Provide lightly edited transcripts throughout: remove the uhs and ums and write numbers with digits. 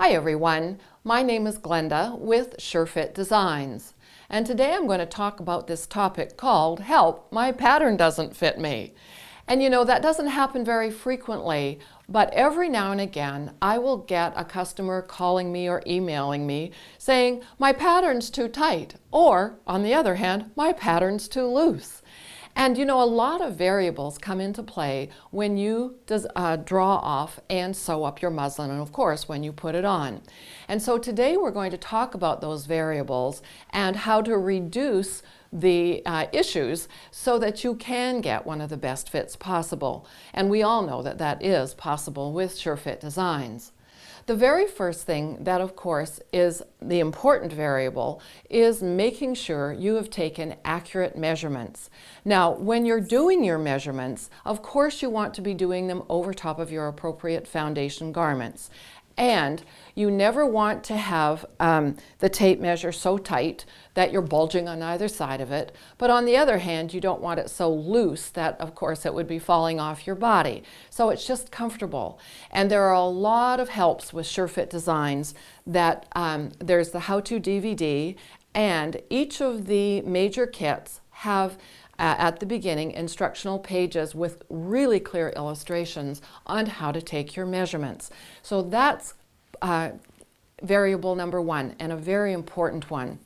Hi everyone, my name is Glenda with SureFit Designs, and today I'm going to talk about this topic called Help, My Pattern Doesn't Fit Me. And you know, that doesn't happen very frequently, but every now and again I will get a customer calling me or emailing me saying, my pattern's too tight, or on the other hand, my pattern's too loose. And you know, a lot of variables come into play when you draw off and sew up your muslin, and of course when you put it on. And so today we're going to talk about those variables and how to reduce the issues so that you can get one of the best fits possible. And we all know that that is possible with SureFit Designs. The very first thing that, of course, is the important variable is making sure you have taken accurate measurements. Now, when you're doing your measurements, of course you want to be doing them over top of your appropriate foundation garments. And you never want to have the tape measure so tight that you're bulging on either side of it. But on the other hand, you don't want it so loose that, of course, it would be falling off your body. So it's just comfortable. And there are a lot of helps with SureFit Designs that there's the how-to DVD, and each of the major kits have at the beginning instructional pages with really clear illustrations on how to take your measurements. So that's variable number one, and a very important one.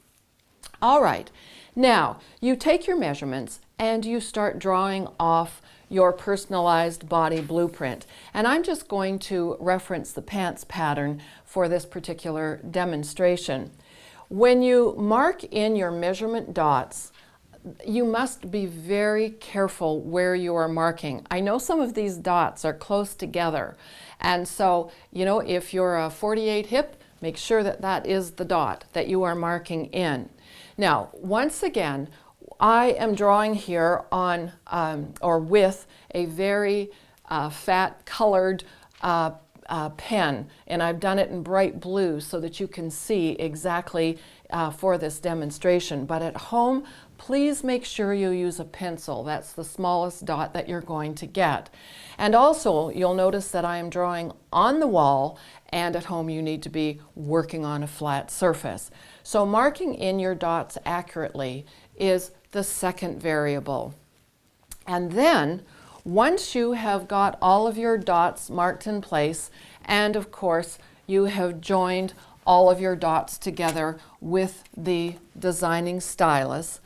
All right, now you take your measurements and you start drawing off your personalized body blueprint. And I'm just going to reference the pants pattern for this particular demonstration. When you mark in your measurement dots, you must be very careful where you are marking. I know some of these dots are close together, and so, you know, if you're a 48 hip, make sure that that is the dot that you are marking in. Now, once again, I am drawing here on or with a very fat colored pen, and I've done it in bright blue so that you can see exactly for this demonstration. But at home, please make sure you use a pencil. That's the smallest dot that you're going to get. And also, you'll notice that I am drawing on the wall, and at home you need to be working on a flat surface. So marking in your dots accurately is the second variable. And then, once you have got all of your dots marked in place, and of course you have joined all of your dots together with the designing stylus,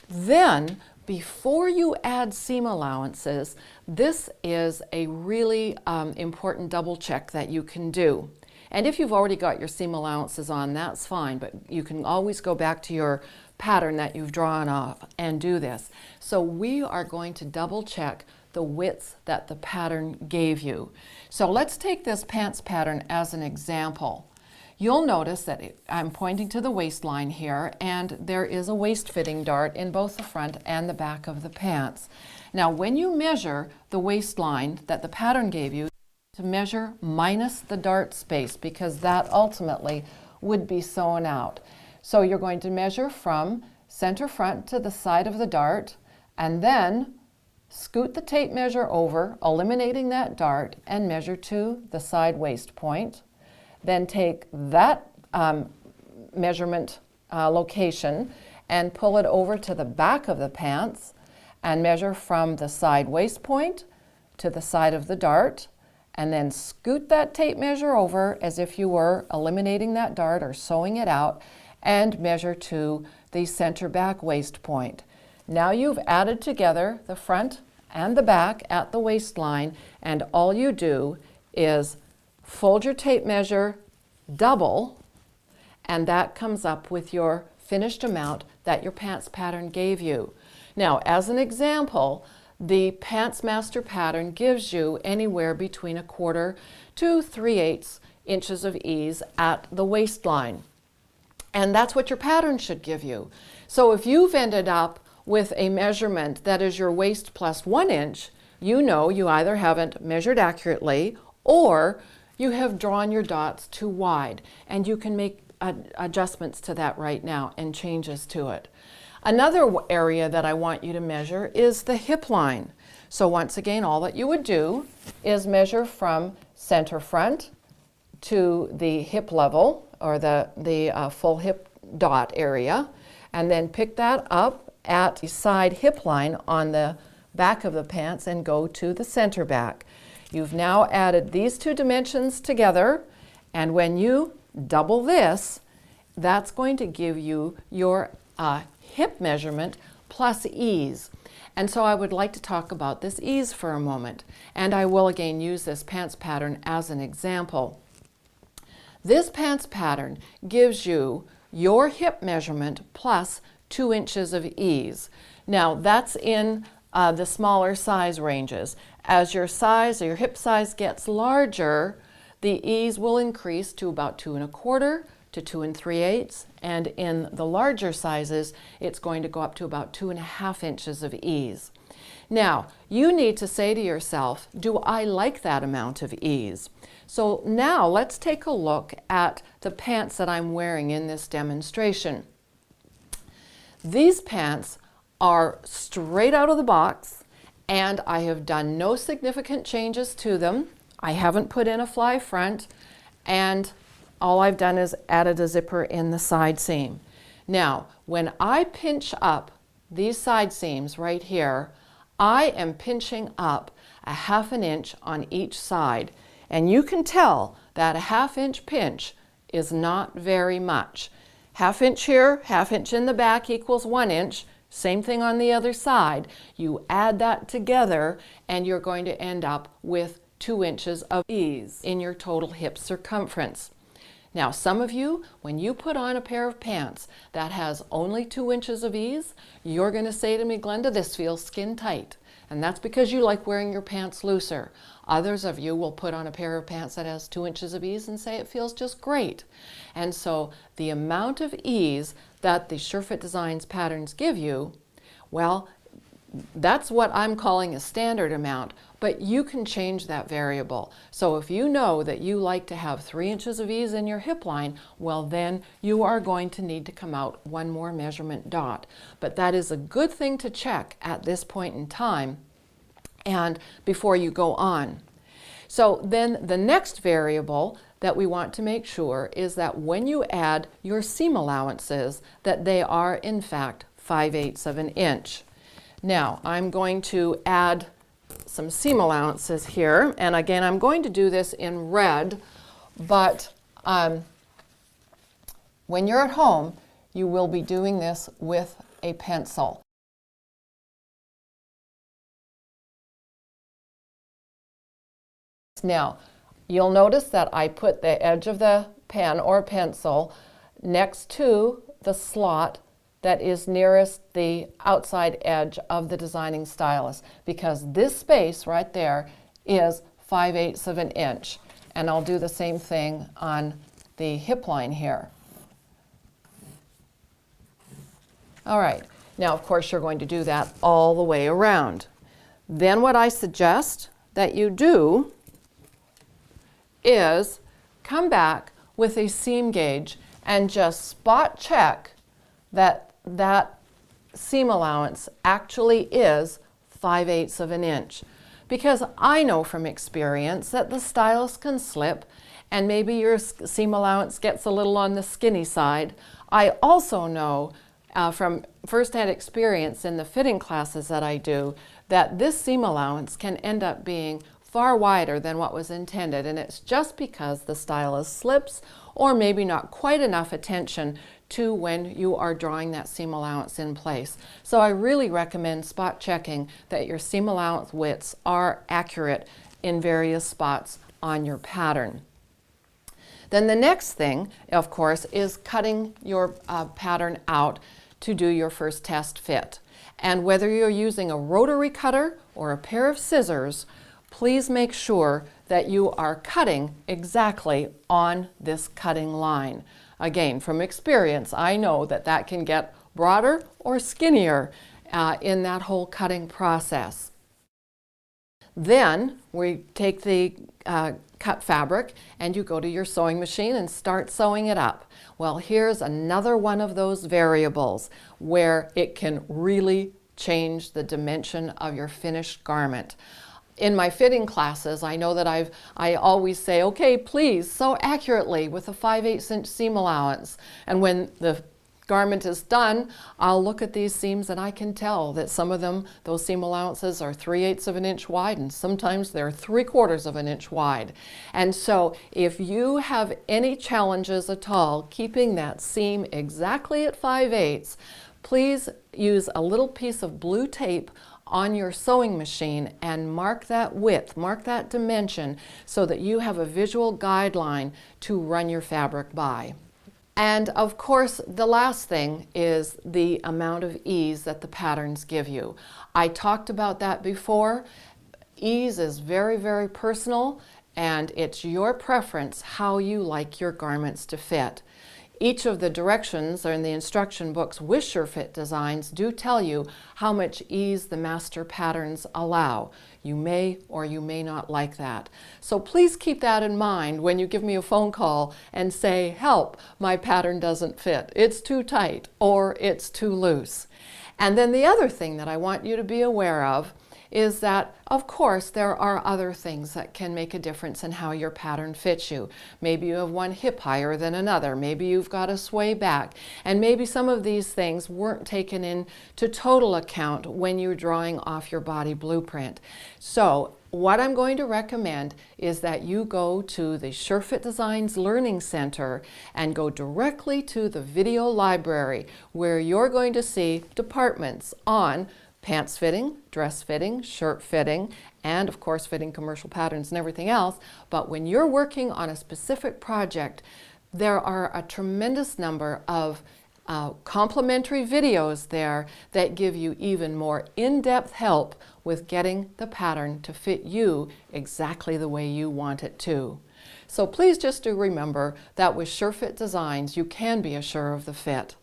then before you add seam allowances, this is a really important double check that you can do. And if you've already got your seam allowances on, that's fine, but you can always go back to your pattern that you've drawn off and do this. So we are going to double check the widths that the pattern gave you. So let's take this pants pattern as an example. You'll notice that I'm pointing to the waistline here, and there is a waist fitting dart in both the front and the back of the pants. Now, when you measure the waistline that the pattern gave you, to measure minus the dart space, because that ultimately would be sewn out. So you're going to measure from center front to the side of the dart, and then scoot the tape measure over, eliminating that dart, and measure to the side waist point. Then take that measurement location and pull it over to the back of the pants and measure from the side waist point to the side of the dart, and then scoot that tape measure over as if you were eliminating that dart or sewing it out, and measure to the center back waist point. Now you've added together the front and the back at the waistline, and all you do is fold your tape measure double, and that comes up with your finished amount that your pants pattern gave you. Now, as an example, the Pants Master pattern gives you anywhere between 1/4 to 3/8 inches of ease at the waistline. And that's what your pattern should give you. So if you've ended up with a measurement that is your waist plus 1 inch, you know you either haven't measured accurately or you have drawn your dots too wide, and you can make adjustments to that right now and changes to it. Another area that I want you to measure is the hip line. So once again, all that you would do is measure from center front to the hip level, or the full hip dot area, and then pick that up at the side hip line on the back of the pants and go to the center back. You've now added these two dimensions together, and when you double this, that's going to give you your hip measurement plus ease. And so I would like to talk about this ease for a moment, and I will again use this pants pattern as an example. This pants pattern gives you your hip measurement plus 2 inches of ease. Now that's in the smaller size ranges. As your size or your hip size gets larger, the ease will increase to about 2 1/4 to 2 3/8, and in the larger sizes, it's going to go up to about 2 1/2 inches of ease. Now, you need to say to yourself, do I like that amount of ease? So now let's take a look at the pants that I'm wearing in this demonstration. These pants are straight out of the box, and I have done no significant changes to them. I haven't put in a fly front, and all I've done is added a zipper in the side seam. Now, when I pinch up these side seams right here, I am pinching up a 1/2 inch on each side. And you can tell that a 1/2 inch pinch is not very much. 1/2 inch here, 1/2 inch in the back equals 1 inch. Same thing on the other side. You add that together and you're going to end up with 2 inches of ease in your total hip circumference. Now, some of you, when you put on a pair of pants that has only 2 inches of ease, you're going to say to me, Glenda, this feels skin tight. And that's because you like wearing your pants looser. Others of you will put on a pair of pants that has 2 inches of ease and say it feels just great. And so the amount of ease that the SureFit Designs patterns give you, well, that's what I'm calling a standard amount, but you can change that variable. So if you know that you like to have 3 inches of ease in your hip line, well then you are going to need to come out 1 more measurement dot. But that is a good thing to check at this point in time and before you go on. So then the next variable that we want to make sure is that when you add your seam allowances, that they are in fact 5/8 of an inch. Now, I'm going to add some seam allowances here, and again, I'm going to do this in red, but when you're at home, you will be doing this with a pencil. Now, you'll notice that I put the edge of the pen or pencil next to the slot that is nearest the outside edge of the designing stylus, because this space right there is 5/8 of an inch. And I'll do the same thing on the hip line here. All right, now of course you're going to do that all the way around. Then what I suggest that you do is come back with a seam gauge and just spot check that seam allowance actually is 5/8 of an inch. Because I know from experience that the stylus can slip and maybe your seam allowance gets a little on the skinny side. I also know from firsthand experience in the fitting classes that I do that this seam allowance can end up being far wider than what was intended, and it's just because the stylus slips or maybe not quite enough attention to when you are drawing that seam allowance in place. So I really recommend spot checking that your seam allowance widths are accurate in various spots on your pattern. Then the next thing, of course, is cutting your pattern out to do your first test fit. And whether you're using a rotary cutter or a pair of scissors, please make sure that you are cutting exactly on this cutting line. Again, from experience, I know that that can get broader or skinnier in that whole cutting process. Then we take the cut fabric and you go to your sewing machine and start sewing it up. Well, here's another one of those variables where it can really change the dimension of your finished garment. In my fitting classes, I know that I always say, okay, please sew accurately with a 5/8 inch seam allowance. And when the garment is done, I'll look at these seams and I can tell that some of them, those seam allowances are 3/8 of an inch wide, and sometimes they're 3/4 of an inch wide. And so if you have any challenges at all keeping that seam exactly at 5/8, please use a little piece of blue tape on your sewing machine and mark that width, mark that dimension, so that you have a visual guideline to run your fabric by. And of course, the last thing is the amount of ease that the patterns give you. I talked about that before. Ease is very, very personal, and it's your preference how you like your garments to fit. Each of the directions in the instruction books with SureFit Designs do tell you how much ease the master patterns allow. You may or you may not like that. So please keep that in mind when you give me a phone call and say, help, my pattern doesn't fit. It's too tight or it's too loose. And then the other thing that I want you to be aware of is that, of course, there are other things that can make a difference in how your pattern fits you. Maybe you have one hip higher than another. Maybe you've got a sway back. And maybe some of these things weren't taken into total account when you're drawing off your body blueprint. So what I'm going to recommend is that you go to the SureFit Designs Learning Center and go directly to the video library, where you're going to see departments on pants fitting, dress fitting, shirt fitting, and of course fitting commercial patterns and everything else. But when you're working on a specific project, there are a tremendous number of complimentary videos there that give you even more in-depth help with getting the pattern to fit you exactly the way you want it to. So please just do remember that with SureFit Designs, you can be assured of the fit.